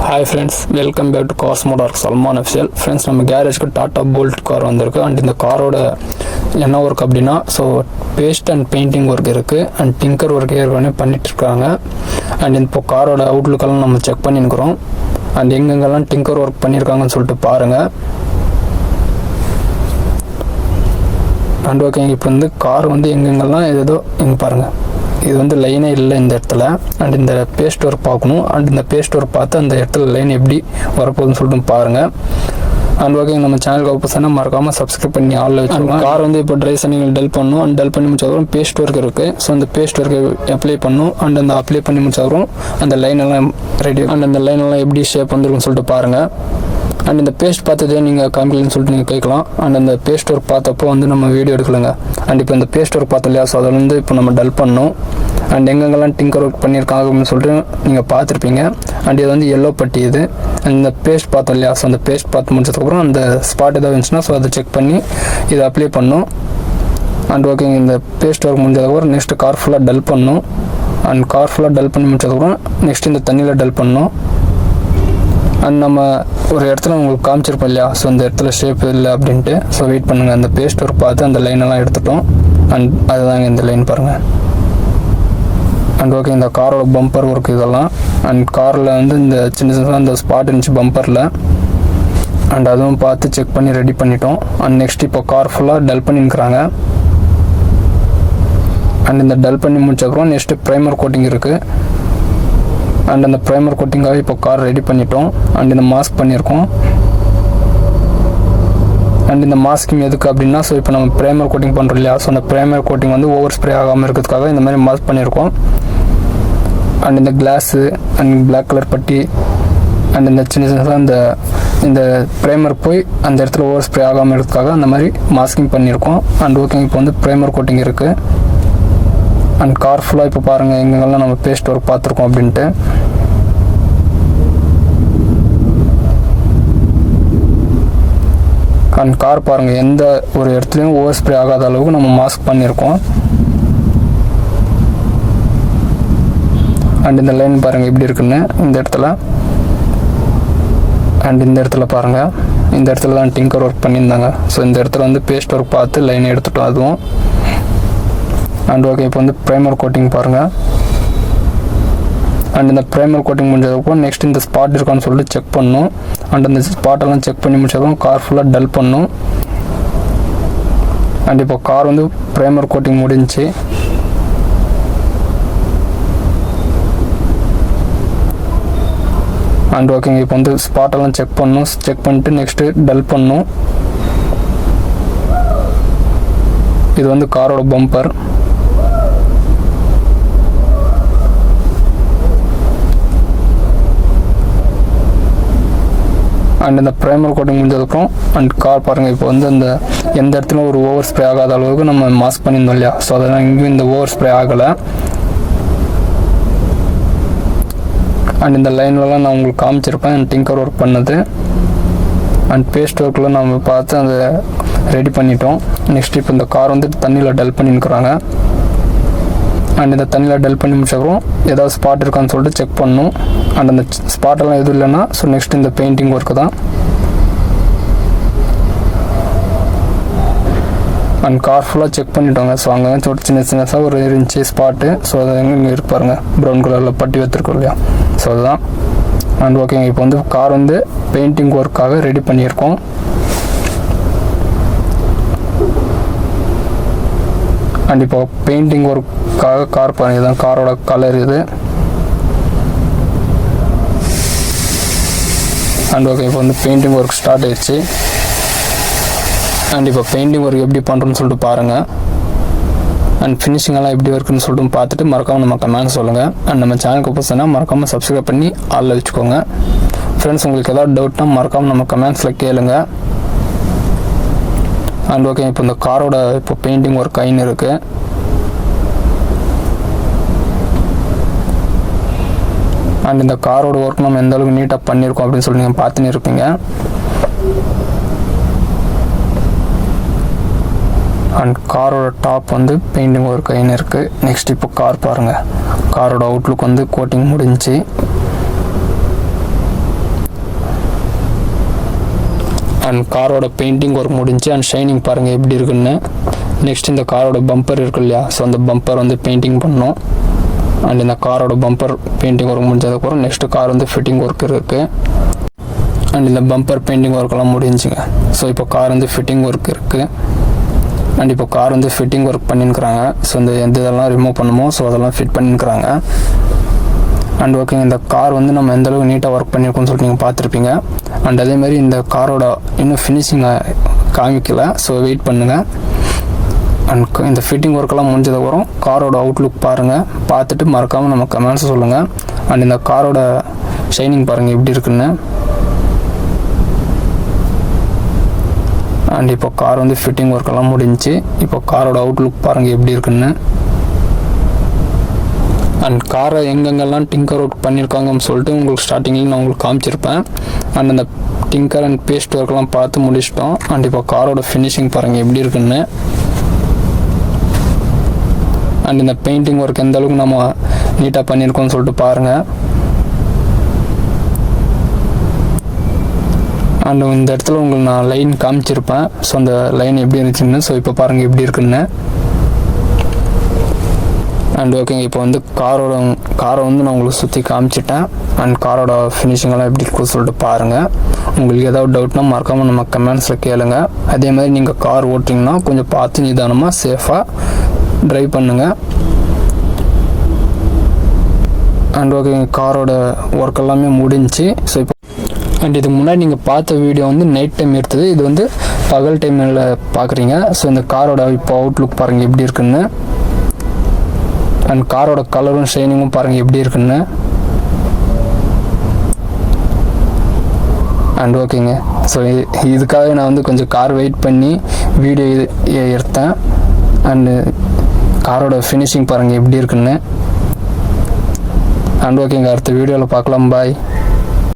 Hi friends, welcome back to Cars Motor Salman Official. Friends, நம்ம கேரேஜ்க்கு Tata Bolt car வந்திருக்கு. And இந்த காரோட என்ன ஒர்க் அப்படின்னா, so paste and painting work இருக்குது அண்ட் டிங்கர் ஒர்க் ஏற்கனவே பண்ணிட்டு இருக்காங்க. அண்ட் இப்போ காரோட அவுட்லுக்கெல்லாம் நம்ம செக் பண்ணியிருக்கிறோம். அண்ட் எங்கெங்கெல்லாம் டிங்கர் ஒர்க் பண்ணியிருக்காங்கன்னு சொல்லிட்டு பாருங்கள். அண்ட் ஓகே, இப்போ வந்து கார் வந்து எங்கெங்கெல்லாம் ஏதோ இங்கே பாருங்கள், இது வந்து லைனே இல்லை இந்த இடத்துல. அண்ட் இந்த பேஸ்ட் ஒர்க் பார்க்கணும். அண்ட் இந்த பேஸ்ட் ஒர்க் பார்த்து அந்த இடத்துல லைன் எப்படி வரப்போகுதுன்னு சொல்லிட்டு பாருங்கள். அண்ட் ஓகே, நம்ம சேனலுக்கு ஆப்போசிட்டாக மறக்காமல் சப்ஸ்கிரைப் பண்ணி ஆளில் வச்சுருக்கோம். கார் வந்து இப்போ ட்ரை நீங்கள் டெல் பண்ணணும். அண்ட் டெல் பண்ணி முடிச்சதும் பேஸ்ட் ஒர்க் இருக்குது. ஸோ அந்த பேஸ்ட் ஒர்க்கை அப்ளை பண்ணணும். அண்ட் அந்த அப்ளை பண்ணி முடிச்சதும் அந்த லைனெல்லாம் ரெடி. அண்ட் அந்த லைனெல்லாம் எப்படி ஷேப் வந்துருக்குன்னு சொல்லிட்டு பாருங்கள். அண்ட் இந்த பேஸ்ட் பார்த்ததே நீங்கள் காமிக்கலன்னு சொல்லிட்டு நீங்கள் கேட்கலாம். அண்ட் அந்த பேஸ்ட் ஒர்க் பார்த்தப்போ வந்து நம்ம வீடியோ எடுக்கலைங்க. அண்ட் இப்போ இந்த பேஸ்ட் ஒர்க் பார்த்தோம் இல்லையா, ஸோ அதில் வந்து இப்போ நம்ம டல் பண்ணோம். அண்ட் எங்கெங்கெல்லாம் டிங்கர் ஒர்க் பண்ணியிருக்காங்க அப்படின்னு சொல்லிட்டு நீங்கள் பார்த்துருப்பீங்க. அண்ட் இது வந்து எல்லோ பட்டி இது. அண்ட் இந்த பேஸ்ட் பார்த்தோம் இல்லையா, ஸோ அந்த பேஸ்ட் பார்த்து முடிச்சதுக்கப்புறம் அந்த ஸ்பாட் ஏதாவது இருந்துச்சுன்னா ஸோ அதை செக் பண்ணி இதை அப்ளை பண்ணணும். அண்ட் ஓகேங்க, இந்த பேஸ்ட் ஒர்க் முடிஞ்சதுக்கப்புறம் நெக்ஸ்ட்டு கார் ஃபுல்லாக டல் பண்ணணும். அண்ட் கார் ஃபுல்லாக டல் பண்ணி முடிச்சதுக்கப்புறம் நெக்ஸ்ட் இந்த தண்ணியில் டல் பண்ணணும். அண்ட் நம்ம ஒரு இடத்துல உங்களுக்கு காமிச்சிருப்போம் இல்லையா, ஸோ இந்த இடத்துல ஷேப் இல்லை அப்படின்ட்டு. ஸோ வெயிட் பண்ணுங்கள், அந்த பேஸ்ட் ஒர்க் பார்த்து அந்த லைனெல்லாம் எடுத்துட்டோம். அண்ட் அதுதாங்க இந்த லைன் பாருங்கள். அண்ட் ஓகே, இந்த காரோட பம்பர் ஒர்க் இதெல்லாம். அண்ட் காரில் வந்து இந்த சின்ன சின்ன அந்த ஸ்பாட் இருந்துச்சு பம்பரில். அண்ட் அதுவும் பார்த்து செக் பண்ணி ரெடி பண்ணிட்டோம். அண்ட் நெக்ஸ்ட் இப்போ கார் ஃபுல்லாக டல் பண்ணியிருக்கிறாங்க. அண்ட் இந்த டல் பண்ணி முடிச்சப்பறம் நெக்ஸ்ட்டு ப்ரைமர் கோட்டிங் இருக்குது. அண்ட் அந்த ப்ரைமர் கோட்டிங்காக இப்போ கார் ரெடி பண்ணிட்டோம். அண்ட் இந்த மாஸ்க் பண்ணியிருக்கோம். அண்ட் இந்த மாஸ்கிங் எதுக்கு அப்படின்னா, ஸோ இப்போ நம்ம ப்ரைமர் கோட்டிங் பண்ணுறோம் இல்லையா, ஸோ அந்த ப்ரைமர் கோட்டிங் வந்து ஓவர் ஸ்ப்ரே ஆகாமல் இருக்கிறதுக்காக இந்த மாதிரி மாஸ்க் பண்ணியிருக்கோம். அண்ட் இந்த கிளாஸு அண்ட் பிளாக் கலர் பட்டி அண்ட் இந்த சின்ன சின்னதாக இந்த ப்ரைமர் போய் அந்த இடத்துல ஓவர் ஸ்ப்ரே ஆகாமல் இருக்கிறதுக்காக அந்த மாதிரி மாஸ்கிங் பண்ணியிருக்கோம். அண்ட் ஓகே, இப்போ வந்து ப்ரைமர் கோட்டிங் இருக்குது. அண்ட் கார் ஃபுல்லாக இப்போ பாருங்கள் எங்கெங்கெல்லாம் நம்ம பேஸ்ட் ஒர்க் பார்த்துருக்கோம் அப்படின்ட்டு. அண்ட் கார் பாருங்கள் எந்த ஒரு இடத்துலையும் ஓவர் ஸ்ப்ரே ஆகாத அளவுக்கு நம்ம மாஸ்க் பண்ணியிருக்கோம். அண்ட் இந்த லைன் பாருங்கள் எப்படி இருக்குன்னு இந்த இடத்துல. அண்ட் இந்த இடத்துல பாருங்கள், இந்த இடத்துல தான் டிங்கர் ஒர்க் பண்ணியிருந்தாங்க. ஸோ இந்த இடத்துல வந்து பேஸ்ட் ஒர்க் பார்த்து லைன் எடுத்துட்டோம் அதுவும். அண்ட் ஓகே, இப்போ வந்து ப்ரைமர் கோட்டிங் பாருங்கள். அண்ட் இந்த ப்ரைமர் கோட்டிங் முடிஞ்சதுக்கப்புறம் நெக்ஸ்ட் இந்த ஸ்பாட் இருக்கான்னு சொல்லிட்டு செக் பண்ணணும். அண்ட் அந்த ஸ்பாட்டெல்லாம் செக் பண்ணி முடிச்சதும் கார் ஃபுல்லாக டல் பண்ணணும். அண்ட் இப்போ கார் வந்து ப்ரைமர் கோட்டிங் முடிஞ்சு. அண்ட் ஓகேங்க, இப்போ வந்து ஸ்பாட்டெல்லாம் செக் பண்ணணும். செக் பண்ணிட்டு நெக்ஸ்ட்டு டல் பண்ணணும். இது வந்து காரோட பம்பர். அண்ட் இந்த ப்ரைமர் கோட்டிங் முடிஞ்சதுக்கப்புறம் அண்ட் கார் பாருங்கள் இப்போ வந்து அந்த எந்த இடத்துல ஒரு ஓவர் ஸ்ப்ரே ஆகாத அளவுக்கு நம்ம மாஸ்க் பண்ணியிருந்தோம் இல்லையா, ஸோ அதெல்லாம் இங்கேயும் இந்த ஓவர் ஸ்ப்ரே ஆகலை. அண்ட் இந்த லைன்லலாம் நான் உங்களுக்கு காமிச்சிருப்பேன் அண்ட் டிங்கர் ஒர்க் பண்ணது. அண்ட் பேஸ்ட் ஒர்க்கில் நம்ம பார்த்து அதை ரெடி பண்ணிட்டோம். நெக்ஸ்ட் இப்போ இந்த கார் வந்து தண்ணியில் டல் பண்ணியிருக்கிறாங்க. அண்ட் இந்த தண்ணியில் டல் பண்ணி முடிச்சப்பறம் ஏதாவது ஸ்பாட் இருக்கான்னு சொல்லிட்டு செக் பண்ணணும். அண்ட் அந்த ஸ்பாட்டெல்லாம் எதுவும் இல்லைன்னா ஸோ நெக்ஸ்ட் இந்த பெயிண்டிங் ஒர்க்கு தான். அண்ட் கார் ஃபுல்லாக செக் பண்ணிட்டோங்க. ஸோ அங்கே சின்ன சின்னதாக ஒரு இருந்துச்சு ஸ்பாட்டு. ஸோ அதை எங்கே இருப்பாருங்க ப்ரௌன் கலரில் பட்டி வைத்திருக்கோம் இல்லையா, ஸோ அதுதான். அண்ட் ஓகேங்க, இப்போ வந்து கார் வந்து பெயிண்டிங் ஒர்க்காக ரெடி பண்ணியிருக்கோம். அண்ட் இப்போ பெயிண்டிங் ஒர்க்காக கார் பாருங்க, இதுதான் காரோட கலர் இது. அண்ட் ஓகே, இப்போ வந்து பெயிண்டிங் ஒர்க் ஸ்டார்ட் ஆயிடுச்சு. அண்ட் இப்போ பெயிண்டிங் ஒர்க் எப்படி பண்ணுறோன்னு சொல்லிட்டு பாருங்கள். அண்ட் ஃபினிஷிங்கெல்லாம் எப்படி இருக்குன்னு சொல்லிட்டு பார்த்துட்டு மறக்காமல் நம்ம கமெண்ட் சொல்லுங்கள். அண்ட் நம்ம சேனலுக்கு புதுசுனா மறக்காமல் சப்ஸ்கிரைப் பண்ணி ஆளில் வச்சுக்கோங்க. ஃப்ரெண்ட்ஸ், உங்களுக்கு ஏதாவது டவுட்னா மறக்காமல் நம்ம கமெண்ட்ஸில் கேளுங்க. அண்ட் ஓகே, இப்போ இந்த காரோட இப்போ பெயிண்டிங் ஒர்க் ஆயின்னு இருக்குது. அண்ட் இந்த காரோட ஒர்க் நம்ம எந்த அளவுக்கு நீட்டாக பண்ணியிருக்கோம் அப்படின்னு சொல்லி நீங்கள் பார்த்துன்னு இருப்பீங்க. அண்ட் காரோட டாப் வந்து பெயிண்டிங் ஒர்க் ஆயின்னு இருக்குது. நெக்ஸ்ட் இப்போ கார் பாருங்கள், காரோட அவுட்லுக் வந்து கோட்டிங் முடிஞ்சு. அண்ட் காரோட பெயிண்டிங் ஒர்க் முடிஞ்சு அண்ட் ஷைனிங் பாருங்கள் எப்படி இருக்குன்னு. நெக்ஸ்ட் இந்த காரோட பம்பர் இருக்கு இல்லையா, ஸோ அந்த பம்பர் வந்து பெயிண்டிங் பண்ணோம். அண்ட் இந்த காரோட பம்பர் பெயிண்டிங் ஒர்க் முடிஞ்சதுக்கப்புறம் நெக்ஸ்ட்டு கார் வந்து ஃபிட்டிங் ஒர்க் இருக்குது. அண்ட் இந்த பம்பர் பெயிண்டிங் ஒர்க்கெல்லாம் முடிஞ்சுங்க. ஸோ இப்போ கார் வந்து ஃபிட்டிங் ஒர்க் இருக்குது. அண்ட் இப்போ கார் வந்து ஃபிட்டிங் ஒர்க் பண்ணியிருக்கிறாங்க. ஸோ இந்த எந்த இதெல்லாம் ரிமூவ் பண்ணுமோ ஸோ அதெல்லாம் ஃபிட் பண்ணியிருக்கிறாங்க. அண்ட் ஓகேங்க, இந்த கார் வந்து நம்ம எந்தளவுக்கு நீட்டாக ஒர்க் பண்ணியிருக்கோம்னு சொல்லிட்டு நீங்கள் பார்த்துருப்பீங்க. அண்ட் அதேமாதிரி இந்த காரோட இன்னும் ஃபினிஷிங்கை காமிக்கல, ஸோ வெயிட் பண்ணுங்கள். அண்ட் இந்த ஃபிட்டிங் ஒர்க்கெல்லாம் முடிஞ்சதுக்கப்புறம் காரோட அவுட்லுக் பாருங்கள். பார்த்துட்டு மறக்காமல் நம்ம கமெண்ட்ஸ் சொல்லுங்கள். அண்ட் இந்த காரோட ஷைனிங் பாருங்கள் எப்படி இருக்குன்னு. அண்ட் இப்போ கார் வந்து ஃபிட்டிங் ஒர்க்கெல்லாம் முடிஞ்சு. இப்போ காரோட அவுட்லுக் பாருங்கள் எப்படி இருக்குன்னு. அண்ட் காரை எங்கெங்கெல்லாம் டிங்கர் ஒர்க் பண்ணியிருக்காங்கன்னு சொல்லிட்டு உங்களுக்கு ஸ்டார்டிங்கில் நான் உங்களுக்கு காமிச்சிருப்பேன். அண்ட் அந்த டிங்கர் அண்ட் பேஸ்ட் ஒர்க்கெல்லாம் பார்த்து முடிச்சிட்டோம். அண்ட் இப்போ காரோட ஃபினிஷிங் பாருங்கள் எப்படி இருக்குன்னு. அண்ட் இந்த பெயிண்டிங் ஒர்க் எந்த அளவுக்கு நம்ம நீட்டாக பண்ணியிருக்கோம்னு சொல்லிட்டு பாருங்கள். அண்ட் இந்த இடத்துல உங்களுக்கு நான் லைன் காமிச்சிருப்பேன். ஸோ அந்த லைன் எப்படி இருந்துச்சுன்னு. ஸோ இப்போ பாருங்கள் எப்படி இருக்குன்னு. அண்ட் ஓகேங்க, இப்போ வந்து காரை வந்து நான் உங்களுக்கு சுற்றி காமிச்சிட்டேன். அண்ட் காரோட ஃபினிஷிங்கெல்லாம் எப்படி இருக்குன்னு சொல்லிட்டு பாருங்கள். உங்களுக்கு ஏதாவது டவுட்னா மறக்காமல் நம்ம கமெண்ட்ஸில் கேளுங்க. அதே மாதிரி நீங்கள் கார் ஓட்டிங்கன்னா கொஞ்சம் பார்த்து நிதானமாக சேஃபாக ட்ரைவ் பண்ணுங்கள். அண்ட் ஓகேங்க, காரோட ஒர்க் எல்லாமே முடிஞ்சு. ஸோ இப்போ அண்ட் இதுக்கு முன்னாடி நீங்கள் பார்த்த வீடியோ வந்து நைட் டைம் எடுத்தது, இது வந்து பகல் டைமில் பார்க்குறீங்க. ஸோ இந்த காரோட இப்போ அவுட்லுக் பாருங்கள் எப்படி இருக்குன்னு. அண்ட் காரோட கலரும் ஷைனிங்கும் பாருங்கள் எப்படி இருக்குன்னு. அண்ட் ஓகேங்க, ஸோ இதுக்காக நான் வந்து கொஞ்சம் கார் வெயிட் பண்ணி வீடியோ எடுத்தேன். அண்டு காரோட ஃபினிஷிங் பாருங்கள் எப்படி இருக்குன்னு. அண்ட் ஓகேங்க, அடுத்த வீடியோவில் பார்க்கலாம். பாய்.